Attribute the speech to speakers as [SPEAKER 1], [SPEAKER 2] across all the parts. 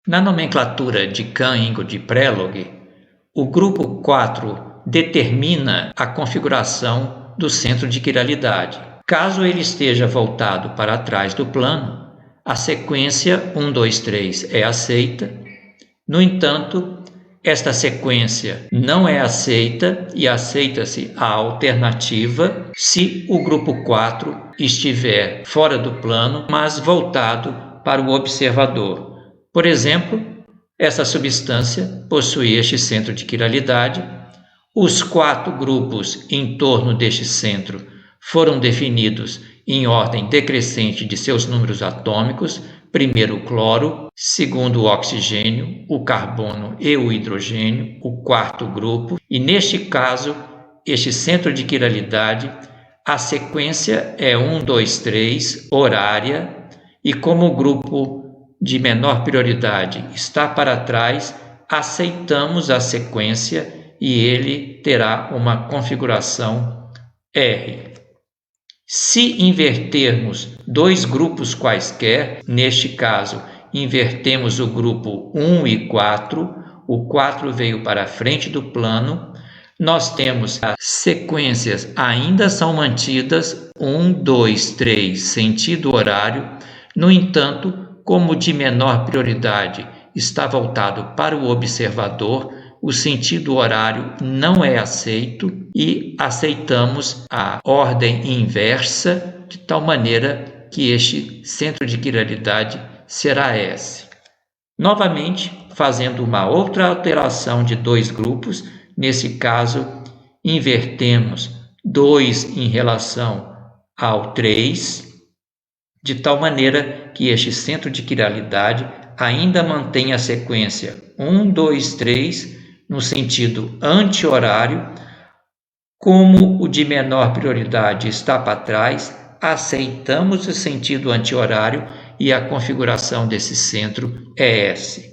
[SPEAKER 1] Na nomenclatura de Kahn-Ingold de Prelog, o grupo 4 determina a configuração do centro de quiralidade. Caso ele esteja voltado para trás do plano, a sequência 1, 2, 3 é aceita. No entanto, esta sequência não é aceita e aceita-se a alternativa se o grupo 4 estiver fora do plano, mas voltado para o observador. Por exemplo, essa substância possui este centro de quiralidade. Os 4 grupos em torno deste centro foram definidos em ordem decrescente de seus números atômicos, primeiro o cloro, segundo o oxigênio, o carbono e o hidrogênio, o 4º grupo, e neste caso, este centro de quiralidade, a sequência é 1, 2, 3, horária, e como o grupo de menor prioridade está para trás, aceitamos a sequência e ele terá uma configuração R. Se invertermos 2 grupos quaisquer, neste caso, invertemos o grupo 1 e 4, o 4 veio para a frente do plano, nós temos as sequências ainda são mantidas, 1, 2, 3, sentido horário, no entanto, como de menor prioridade está voltado para o observador, o sentido horário não é aceito e aceitamos a ordem inversa, de tal maneira que este centro de quiralidade será S. Novamente, fazendo uma outra alteração de 2 grupos, nesse caso, invertemos 2 em relação ao 3, de tal maneira que este centro de quiralidade ainda mantém a sequência 1, 2, 3 no sentido anti-horário. Como o de menor prioridade está para trás, aceitamos o sentido anti-horário e a configuração desse centro é S.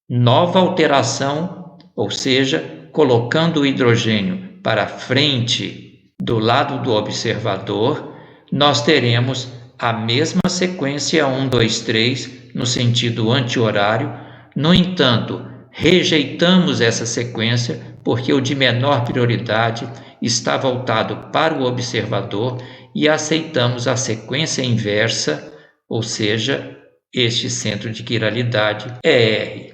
[SPEAKER 1] Nova alteração, ou seja, colocando o hidrogênio para frente do lado do observador, nós teremos a mesma sequência 1, 2, 3 no sentido anti-horário. No entanto, rejeitamos essa sequência porque o de menor prioridade está voltado para o observador e aceitamos a sequência inversa, ou seja, este centro de quiralidade é R.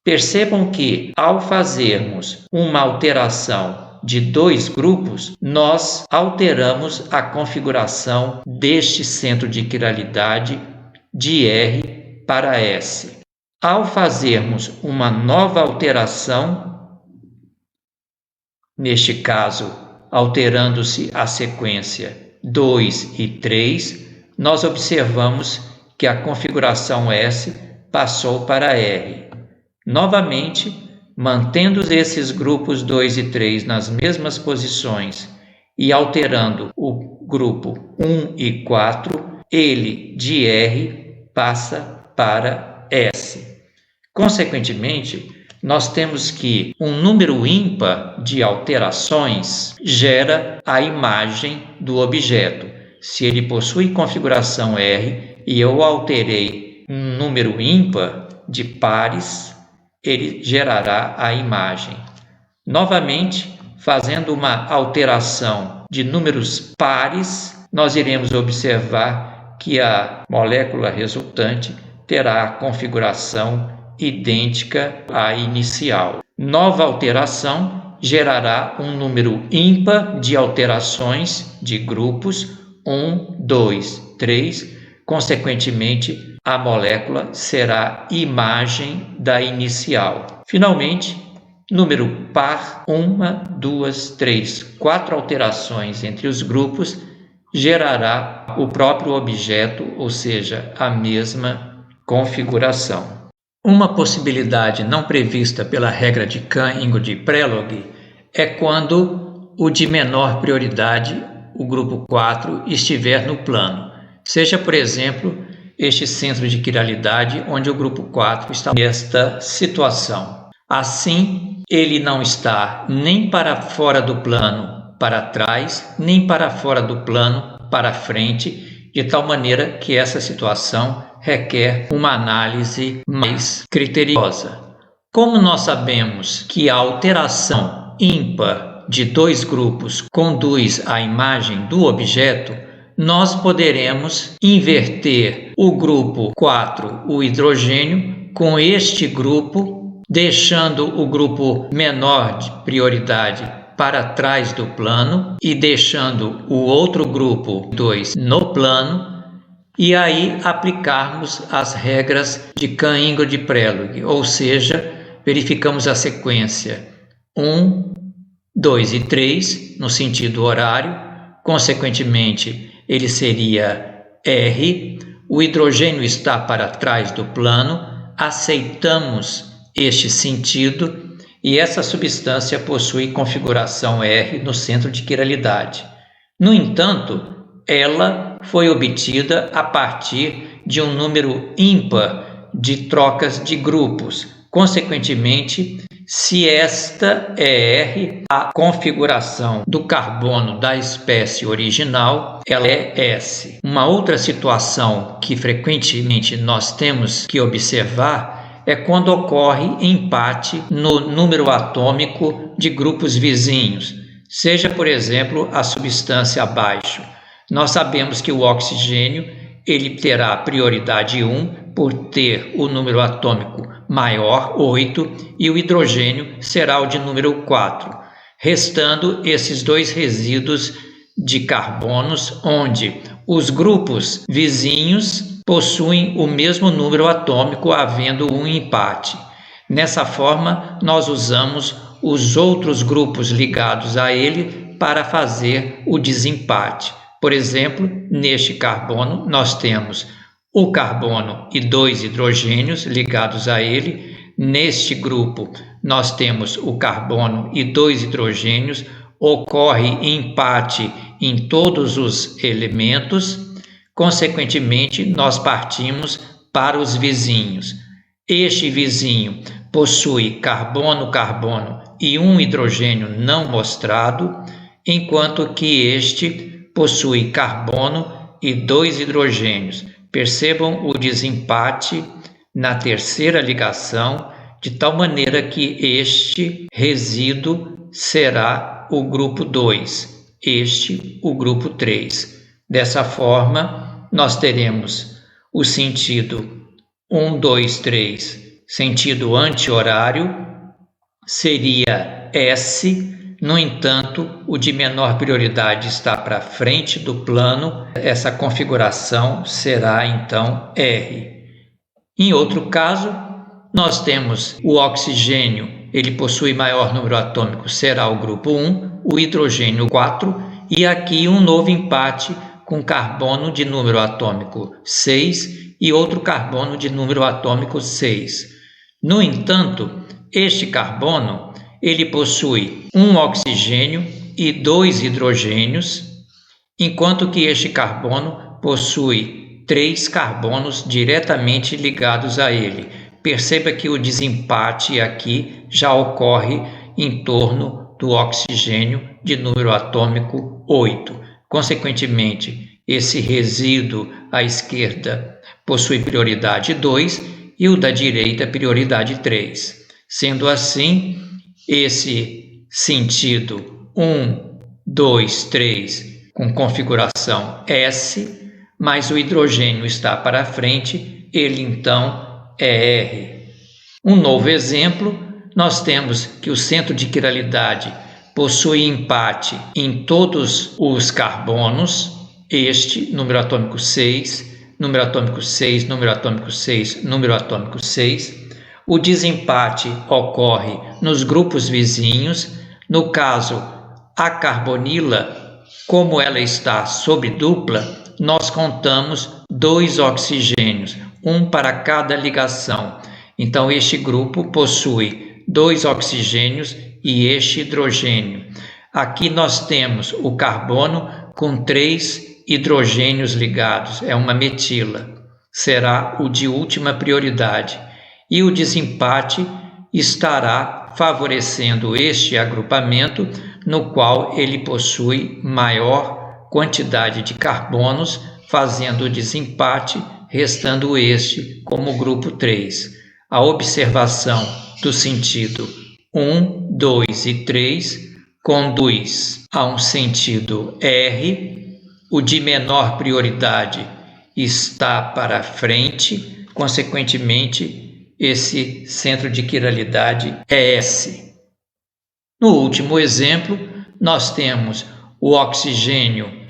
[SPEAKER 1] Percebam que, ao fazermos uma alteração de 2 grupos, nós alteramos a configuração deste centro de quiralidade de R para S. Ao fazermos uma nova alteração, neste caso, alterando-se a sequência 2 e 3, nós observamos que a configuração S passou para R. Novamente, mantendo esses grupos 2 e 3 nas mesmas posições e alterando o grupo 1 e 4, ele de R passa para S. Consequentemente, nós temos que um número ímpar de alterações gera a imagem do objeto. Se ele possui configuração R e eu alterei um número ímpar de pares, ele gerará a imagem. Novamente, fazendo uma alteração de números pares, nós iremos observar que a molécula resultante terá a configuração idêntica à inicial. Nova alteração gerará um número ímpar de alterações de grupos 1, 2, 3. Consequentemente, a molécula será imagem da inicial. Finalmente, número par, 1, 2, 3, 4 alterações entre os grupos gerará o próprio objeto, ou seja, a mesma configuração. Uma possibilidade não prevista pela regra de Kahn-Ingold de Prelog é quando o de menor prioridade, o grupo 4, estiver no plano. Seja, por exemplo, este centro de quiralidade onde o grupo 4 está nesta situação. Assim, ele não está nem para fora do plano para trás, nem para fora do plano para frente, de tal maneira que essa situação requer uma análise mais criteriosa. Como nós sabemos que a alteração ímpar de dois grupos conduz à imagem do objeto, nós poderemos inverter o grupo 4, o hidrogênio, com este grupo, deixando o grupo menor de prioridade para trás do plano e deixando o outro grupo 2 no plano, e aí aplicarmos as regras de Kahn-Ingold de Prelog, ou seja, verificamos a sequência 1, 2 e 3 no sentido horário, consequentemente ele seria R, o hidrogênio está para trás do plano, aceitamos este sentido e essa substância possui configuração R no centro de quiralidade. No entanto, ela foi obtida a partir de um número ímpar de trocas de grupos. Consequentemente, se esta é R, a configuração do carbono da espécie original, ela é S. Uma outra situação que frequentemente nós temos que observar é quando ocorre empate no número atômico de grupos vizinhos, seja, por exemplo, a substância abaixo. Nós sabemos que o oxigênio ele terá prioridade 1 por ter o número atômico maior, 8, e o hidrogênio será o de número 4, restando esses dois resíduos de carbonos, onde os grupos vizinhos possuem o mesmo número atômico, havendo um empate. Nessa forma, nós usamos os outros grupos ligados a ele para fazer o desempate. Por exemplo, neste carbono, nós temos o carbono e 2 hidrogênios ligados a ele. Neste grupo, nós temos o carbono e 2 hidrogênios. Ocorre empate em todos os elementos. Consequentemente, nós partimos para os vizinhos. Este vizinho possui carbono e um hidrogênio não mostrado, enquanto que este possui carbono e 2 hidrogênios. Percebam o desempate na terceira ligação, de tal maneira que este resíduo será o grupo 2, este o grupo 3. Dessa forma, nós teremos o sentido 1, 2, 3, sentido anti-horário, seria S. No entanto, o de menor prioridade está para frente do plano, essa configuração será então R. Em outro caso, nós temos o oxigênio, ele possui maior número atômico, será o grupo 1, o hidrogênio 4, e aqui um novo empate com carbono de número atômico 6 e outro carbono de número atômico 6. No entanto, este carbono ele possui um oxigênio e 2 hidrogênios, enquanto que este carbono possui 3 carbonos diretamente ligados a ele. Perceba que o desempate aqui já ocorre em torno do oxigênio de número atômico 8. Consequentemente, esse resíduo à esquerda possui prioridade 2 e o da direita prioridade 3. Sendo assim, esse sentido 1, 2, 3 com configuração S, mas o hidrogênio está para frente, ele então é R. Um novo exemplo, nós temos que o centro de quiralidade possui empate em todos os carbonos, este, número atômico 6, número atômico 6, número atômico 6, número atômico 6. O desempate ocorre nos grupos vizinhos. No caso, a carbonila, como ela está sob dupla, nós contamos 2 oxigênios, um para cada ligação. Então, este grupo possui 2 oxigênios e este hidrogênio. Aqui nós temos o carbono com 3 hidrogênios ligados, é uma metila, será o de última prioridade. E o desempate estará favorecendo este agrupamento, no qual ele possui maior quantidade de carbonos fazendo o desempate, restando este como grupo 3. A observação do sentido 1, 2 e 3 conduz a um sentido R, o de menor prioridade está para frente, consequentemente, esse centro de quiralidade é S. No último exemplo, nós temos o oxigênio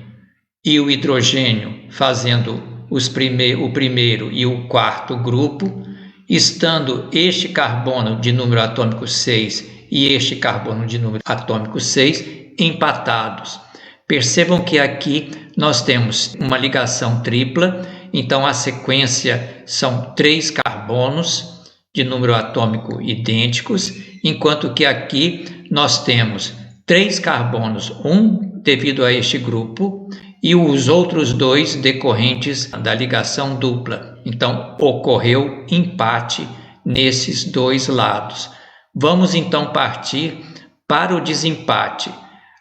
[SPEAKER 1] e o hidrogênio fazendo o primeiro e o quarto grupo, estando este carbono de número atômico 6 e este carbono de número atômico 6 empatados. Percebam que aqui nós temos uma ligação tripla, então a sequência são 3 carbonos de número atômico idênticos, enquanto que aqui nós temos 3 carbonos, um devido a este grupo e os outros 2 decorrentes da ligação dupla. Então ocorreu empate nesses 2 lados. Vamos então partir para o desempate.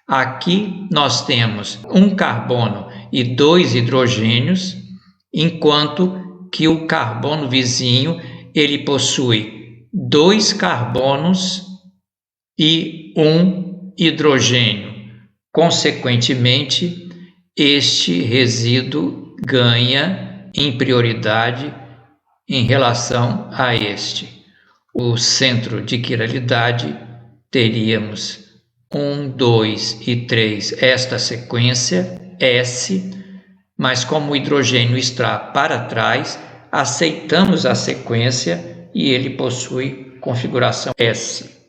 [SPEAKER 1] Aqui nós temos um carbono e 2 hidrogênios, enquanto que o carbono vizinho ele possui 2 carbonos e 1 hidrogênio. Consequentemente, este resíduo ganha em prioridade em relação a este. O centro de quiralidade teríamos 1, 2 e 3, esta sequência, S, mas como o hidrogênio está para trás, aceitamos a sequência e ele possui configuração S.